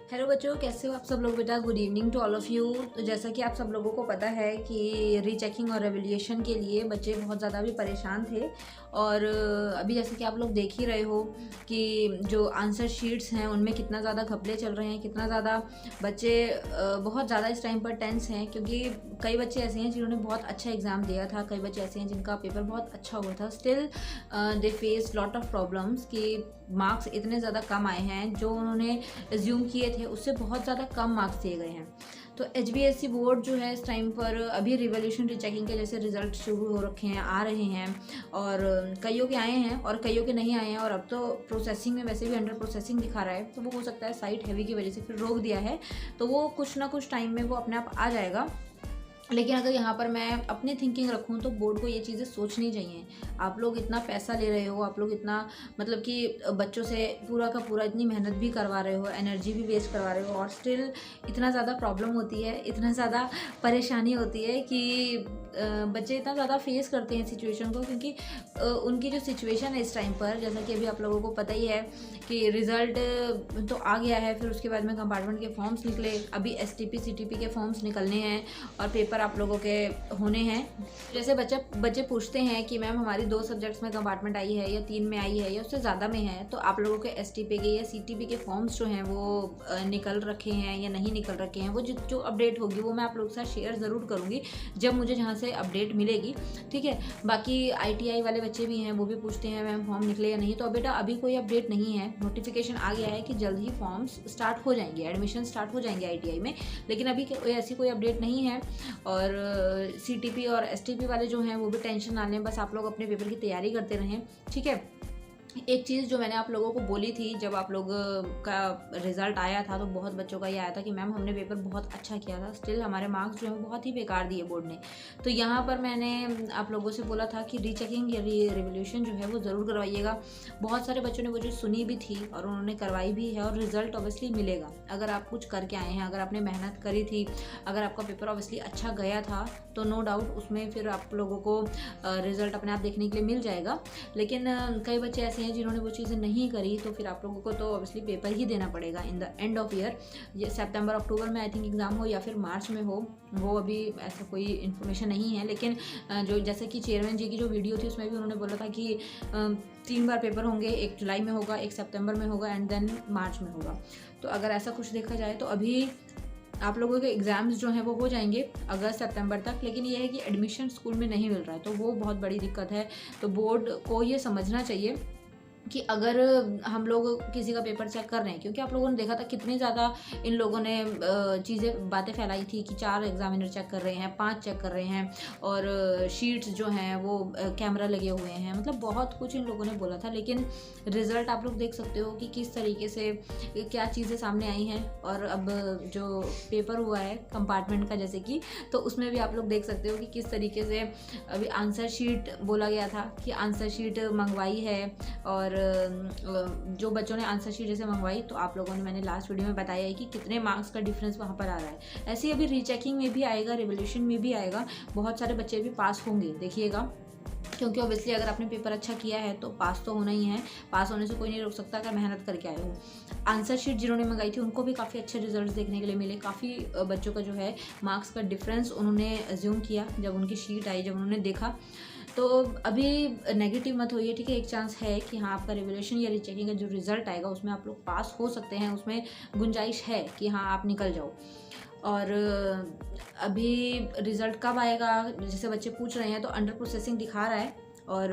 Hello बच्चों, कैसे हो आप सब लोग बेटा। Good evening to all of you. तो जैसा कि आप सब लोगों को पता है कि रीचेकिंग और रिवैल्यूएशन के लिए बच्चे बहुत ज़्यादा भी परेशान थे। और अभी जैसे कि आप लोग देख ही रहे हो कि जो आंसर शीट्स हैं उनमें कितना ज़्यादा घपले चल रहे हैं, कितना ज़्यादा बच्चे बहुत ज़्यादा इस टाइम पर टेंस हैं। क्योंकि कई बच्चे ऐसे हैं जिन्होंने बहुत अच्छा एग्ज़ाम दिया था, कई बच्चे ऐसे हैं जिनका पेपर बहुत अच्छा हुआ था, still they face lot of problems कि मार्क्स इतने ज़्यादा कम आए हैं, जो उन्होंने एज्यूम किए थे उससे बहुत ज़्यादा कम मार्क्स दिए गए हैं। तो एचबीएससी बोर्ड जो है इस टाइम पर अभी रिवैल्यूएशन रीचेकिंग के जैसे रिजल्ट शुरू हो रखे हैं, आ रहे हैं, और कईयों के आए हैं और कईयों के नहीं आए हैं। और अब तो प्रोसेसिंग में वैसे भी अंडर प्रोसेसिंग दिखा रहा है, तो वो हो सकता है साइट हैवी की वजह से फिर रोक दिया है, तो वो कुछ ना कुछ टाइम में वो अपने आप आ जाएगा। लेकिन अगर यहाँ पर मैं अपनी थिंकिंग रखूँ तो बोर्ड को ये चीज़ें सोचनी चाहिए। आप लोग इतना पैसा ले रहे हो, आप लोग इतना मतलब कि बच्चों से पूरा का पूरा इतनी मेहनत भी करवा रहे हो, एनर्जी भी वेस्ट करवा रहे हो, और स्टिल इतना ज़्यादा प्रॉब्लम होती है, इतना ज़्यादा परेशानी होती है कि बच्चे इतना ज़्यादा फेस करते हैं सिचुएशन को। क्योंकि उनकी जो सिचुएशन है इस टाइम पर, जैसा कि अभी आप लोगों को पता ही है कि रिज़ल्ट तो आ गया है, फिर उसके बाद में कंपार्टमेंट के फॉर्म्स निकले, अभी एसटीपी सीटीपी के फॉर्म्स निकलने हैं और पेपर आप लोगों के होने हैं। जैसे बच्चे पूछते हैं कि मैम हमारी 2 सब्जेक्ट्स में कंपार्टमेंट आई है या 3 में आई है या उससे ज़्यादा में है, तो आप लोगों के एसटीपी के या सीटीपी के फॉर्म्स जो हैं वो निकल रखे हैं या नहीं निकल रखे हैं। वो जो अपडेट होगी वो मैं आप लोगों के साथ शेयर ज़रूर करूँगी जब मुझे जहाँ से अपडेट मिलेगी, ठीक है। बाकी आईटीआई वाले बच्चे भी हैं, वो भी पूछते हैं मैम फॉर्म निकले या नहीं। तो बेटा अभी कोई अपडेट नहीं है, नोटिफिकेशन आ गया है कि जल्द ही फॉर्म्स स्टार्ट हो जाएंगे, एडमिशन स्टार्ट हो जाएंगे आईटीआई में, लेकिन अभी ऐसी कोई अपडेट नहीं है। और सीटीपी और एसटीपी वाले जो हैं वो भी टेंशन ना लें, बस आप लोग अपने पेपर की तैयारी करते रहें, ठीक है। एक चीज़ जो मैंने आप लोगों को बोली थी जब आप लोग का रिज़ल्ट आया था, तो बहुत बच्चों का ये आया था कि मैम हमने पेपर बहुत अच्छा किया था, स्टिल हमारे मार्क्स जो हैं बहुत ही बेकार दिए बोर्ड ने। तो यहाँ पर मैंने आप लोगों से बोला था कि रीचेकिंग या रिवैल्यूएशन जो है वो ज़रूर करवाइएगा। बहुत सारे बच्चों ने वो जो सुनी भी थी और उन्होंने करवाई भी है, और रिज़ल्ट ऑब्वियसली मिलेगा। अगर आप कुछ करके आए हैं, अगर आपने मेहनत करी थी, अगर आपका पेपर ऑब्वियसली अच्छा गया था, तो नो डाउट उसमें फिर आप लोगों को रिज़ल्ट अपने आप देखने के लिए मिल जाएगा। लेकिन कई बच्चे ऐसे हैं जिन्होंने वो चीज़ें नहीं करी, तो फिर आप लोगों को तो ऑब्वियसली पेपर ही देना पड़ेगा in the end of year. ये सितंबर अक्टूबर में आई थिंक एग्ज़ाम हो या फिर मार्च में हो, वो अभी ऐसा कोई इन्फॉर्मेशन नहीं है। लेकिन जो जैसे कि चेयरमैन जी की जो वीडियो थी उसमें भी उन्होंने बोला था कि 3 बार पेपर होंगे, एक जुलाई में होगा, एक सितंबर में होगा एंड देन मार्च में होगा। तो अगर ऐसा कुछ देखा जाए तो अभी आप लोगों के एग्ज़ाम्स जो हैं वो हो जाएंगे अगस्त सितंबर तक। लेकिन ये है कि एडमिशन स्कूल में नहीं मिल रहा है, तो वो बहुत बड़ी दिक्कत है। तो बोर्ड को ये समझना चाहिए कि अगर हम लोग किसी का पेपर चेक कर रहे हैं, क्योंकि आप लोगों ने देखा था कितनी ज़्यादा इन लोगों ने बातें फैलाई थी कि 4 एग्जामिनर चेक कर रहे हैं, 5 चेक कर रहे हैं, और शीट्स जो हैं वो कैमरा लगे हुए हैं, मतलब बहुत कुछ इन लोगों ने बोला था। लेकिन रिज़ल्ट आप लोग देख सकते हो कि किस तरीके से क्या चीज़ें सामने आई हैं। और अब जो पेपर हुआ है कंपार्टमेंट का जैसे कि, तो उसमें भी आप लोग देख सकते हो कि किस तरीके से अभी आंसर शीट बोला गया था कि आंसर शीट मंगवाई है, और जो बच्चों ने आंसर शीट जैसे मंगवाई, तो आप लोगों ने मैंने लास्ट वीडियो में बताया है कि कितने मार्क्स का डिफरेंस वहाँ पर आ रहा है। ऐसे ही अभी रीचेकिंग में भी आएगा, रिवैल्यूएशन में भी आएगा, बहुत सारे बच्चे भी पास होंगे, देखिएगा। क्योंकि ऑब्वियसली अगर आपने पेपर अच्छा किया है तो पास तो होना ही है, पास होने से कोई नहीं रोक सकता अगर मेहनत करके आए हो। आंसर शीट जिन्होंने मंगाई थी उनको भी काफ़ी अच्छे रिजल्ट्स देखने के लिए मिले। काफ़ी बच्चों का जो है मार्क्स का डिफरेंस उन्होंने एज्यूम किया जब उनकी शीट आई, जब उन्होंने देखा। तो अभी नेगेटिव मत होइए, ठीक है। एक चांस है कि हाँ आपका रिवैल्यूएशन या रीचेकिंग का जो रिज़ल्ट आएगा उसमें आप लोग पास हो सकते हैं, उसमें गुंजाइश है कि हाँ आप निकल जाओ। और अभी रिज़ल्ट कब आएगा जैसे बच्चे पूछ रहे हैं, तो अंडर प्रोसेसिंग दिखा रहा है। और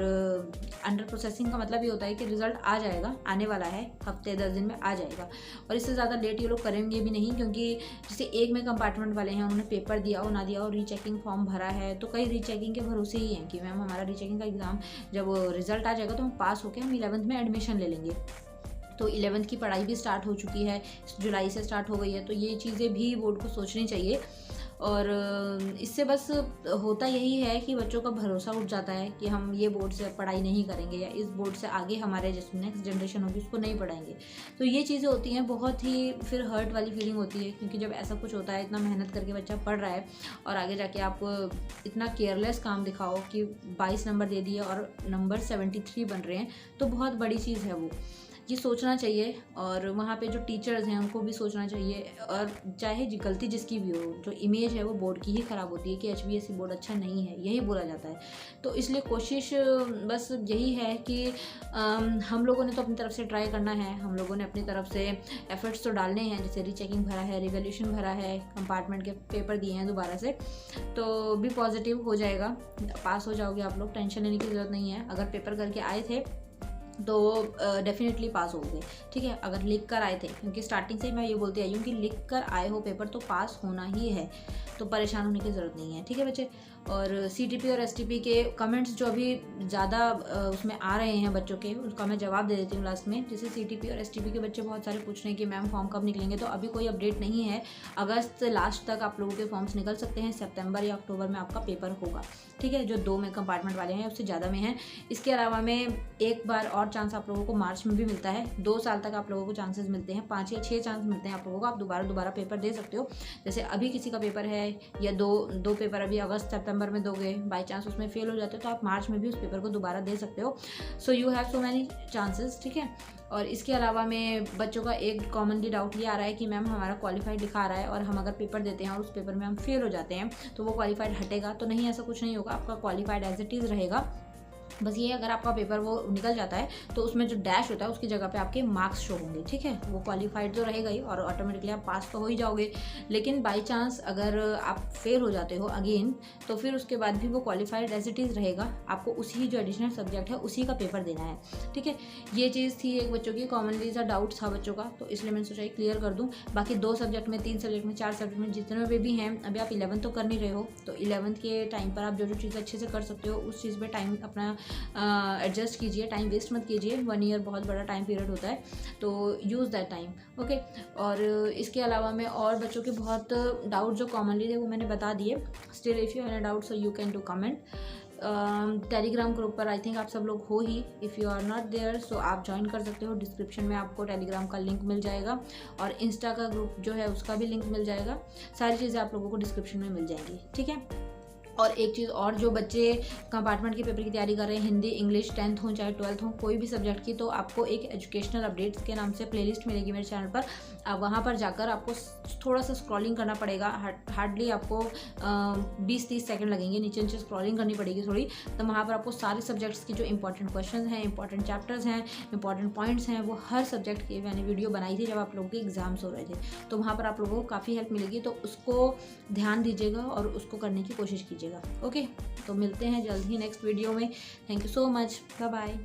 अंडर प्रोसेसिंग का मतलब ये होता है कि रिज़ल्ट आ जाएगा, आने वाला है, हफ्ते 10 दिन में आ जाएगा। और इससे ज़्यादा लेट ये लोग करेंगे भी नहीं, क्योंकि जैसे एक में कंपार्टमेंट वाले हैं, उन्होंने पेपर दिया हो ना दिया हो, रीचेकिंग फॉर्म भरा है, तो कई रीचेकिंग के भरोसे ही हैं कि मैम हमारा रीचेकिंग का एग्ज़ाम जब रिज़ल्ट आ जाएगा तो हम पास होकर हम 11th में एडमिशन ले लेंगे। तो 11th की पढ़ाई भी स्टार्ट हो चुकी है, जुलाई से स्टार्ट हो गई है। तो ये चीज़ें भी बोर्ड को सोचनी चाहिए। और इससे बस होता यही है कि बच्चों का भरोसा उठ जाता है कि हम ये बोर्ड से पढ़ाई नहीं करेंगे, या इस बोर्ड से आगे हमारे जैसे नेक्स्ट जनरेशन होगी उसको नहीं पढ़ाएंगे। तो ये चीज़ें होती हैं, बहुत ही फिर हर्ट वाली फीलिंग होती है। क्योंकि जब ऐसा कुछ होता है, इतना मेहनत करके बच्चा पढ़ रहा है और आगे जाके आप इतना केयरलेस काम दिखाओ कि 22 नंबर दे दिए और नंबर 73 बन रहे हैं, तो बहुत बड़ी चीज़ है वो। ये सोचना चाहिए, और वहाँ पे जो टीचर्स हैं उनको भी सोचना चाहिए। और चाहे गलती जिसकी भी हो, जो इमेज है वो बोर्ड की ही ख़राब होती है कि HBSE बोर्ड अच्छा नहीं है, यही बोला जाता है। तो इसलिए कोशिश बस यही है कि हम लोगों ने तो अपनी तरफ से ट्राई करना है, हम लोगों ने अपनी तरफ से एफर्ट्स तो डालने हैं, जैसे रीचेकिंग भरा है, रिवैल्यूएशन भरा है, कंपार्टमेंट के पेपर दिए हैं दोबारा से, तो भी पॉजिटिव हो जाएगा, पास हो जाओगे आप लोग, टेंशन लेने की ज़रूरत नहीं है। अगर पेपर करके आए थे तो डेफिनेटली पास हो गए, ठीक है। अगर लिख कर आए थे, क्योंकि स्टार्टिंग से मैं ये बोलती आई हूँ कि लिख कर आए हो पेपर तो पास होना ही है, तो परेशान होने की ज़रूरत नहीं है, ठीक है बच्चे। और CTP और STP के कमेंट्स जो अभी ज़्यादा उसमें आ रहे हैं बच्चों के, उसका मैं जवाब दे देती हूँ लास्ट में। जैसे CTP और STP के बच्चे बहुत सारे पूछ रहे हैं कि मैम फॉर्म कब निकलेंगे, तो अभी कोई अपडेट नहीं है। अगस्त लास्ट तक आप लोगों के फॉर्म्स निकल सकते हैं, सितंबर या अक्टूबर में आपका पेपर होगा, ठीक है। जो 2 में कंपार्टमेंट वाले हैं उससे ज़्यादा में हैं। इसके अलावा में एक बार और चांस आप लोगों को मार्च में भी मिलता है, 2 साल तक आप लोगों को चांसेस मिलते हैं, 5 या 6 चांस मिलते हैं आप लोगों को, आप दोबारा पेपर दे सकते हो। जैसे अभी किसी का पेपर है या दो पेपर अभी अगस्त सितंबर में दोगे, बाई चांस उसमें फेल हो जाते हो तो आप मार्च में भी उस पेपर को दोबारा दे सकते हो। So you have so many chances, ठीक है। और इसके अलावा में बच्चों का एक कॉमनली डाउट ये आ रहा है कि मैम हमारा क्वालिफाइड दिखा रहा है और हम अगर पेपर देते हैं और उस पेपर में हम फेल हो जाते हैं तो वो क्वालिफाइड हटेगा, तो नहीं, ऐसा कुछ नहीं होगा, आपका क्वालिफाइड एज इट इज़ रहेगा। बस ये अगर आपका पेपर वो निकल जाता है तो उसमें जो डैश होता है उसकी जगह पे आपके मार्क्स शो होंगे, ठीक है। वो क्वालिफाइड तो रहेगा ही और ऑटोमेटिकली आप पास तो हो ही जाओगे। लेकिन बाई चांस अगर आप फेल हो जाते हो अगेन, तो फिर उसके बाद भी वो क्वालिफाइड एज इट इज़ रहेगा, आपको उसी जो एडिशनल सब्जेक्ट है उसी का पेपर देना है, ठीक है। ये चीज़ थी एक बच्चों की कॉमनली सा डाउट था बच्चों का, तो इसलिए मैंने सोचा क्लियर कर दूँ। बाकी 2 सब्जेक्ट में, 3 सब्जेक्ट में, 4 सब्जेक्ट में, जितने भी हैं, अभी आप 11th तो कर नहीं रहे हो, तो 11th के टाइम पर आप जो चीज़ अच्छे से कर सकते हो उस चीज़ पर टाइम अपना एडजस्ट कीजिए, टाइम वेस्ट मत कीजिए। 1 ईयर बहुत बड़ा टाइम पीरियड होता है, तो यूज़ दैट टाइम, ओके। और इसके अलावा में और बच्चों के बहुत डाउट जो कॉमनली थे वो मैंने बता दिए। Still if you have any doubt so you can do comment. Telegram group पर आई थिंक आप सब लोग हो ही, if you are not there so आप ज्वाइन कर सकते हो। डिस्क्रिप्शन में आपको टेलीग्राम का लिंक मिल जाएगा और इंस्टा का ग्रुप जो है उसका भी लिंक मिल जाएगा। सारी चीज़ें आप लोगों को डिस्क्रिप्शन में मिल जाएंगी, ठीक है। और एक चीज़ और, जो बच्चे कंपार्टमेंट के पेपर की तैयारी कर रहे हैं, हिंदी, इंग्लिश, 10th हो चाहे 12th हो, कोई भी सब्जेक्ट की, तो आपको एक एजुकेशनल अपडेट्स के नाम से प्लेलिस्ट मिलेगी मेरे चैनल पर। आप वहाँ पर जाकर आपको थोड़ा सा स्क्रॉलिंग करना पड़ेगा, हार्डली आपको 20-30 सेकंड लगेंगे, नीचे स्क्रॉलिंग करनी पड़ेगी थोड़ी। तो वहाँ पर आपको सारे सब्जेक्ट्स की जो इंपॉर्टेंट क्वेश्चन हैं, इंपॉर्टेंट चैप्टर्स हैं, इंपॉर्टेंट पॉइंट्स हैं, वो हर सब्जेक्ट की मैंने वीडियो बनाई थी जब आप लोगों के एग्जाम्स हो रहे थे, तो वहाँ पर आप लोगों को काफ़ी हेल्प मिलेगी। तो उसको ध्यान दीजिएगा और उसको करने की कोशिश कीजिएगा, ओके। तो मिलते हैं जल्द ही नेक्स्ट वीडियो में। Thank you so much, bye bye.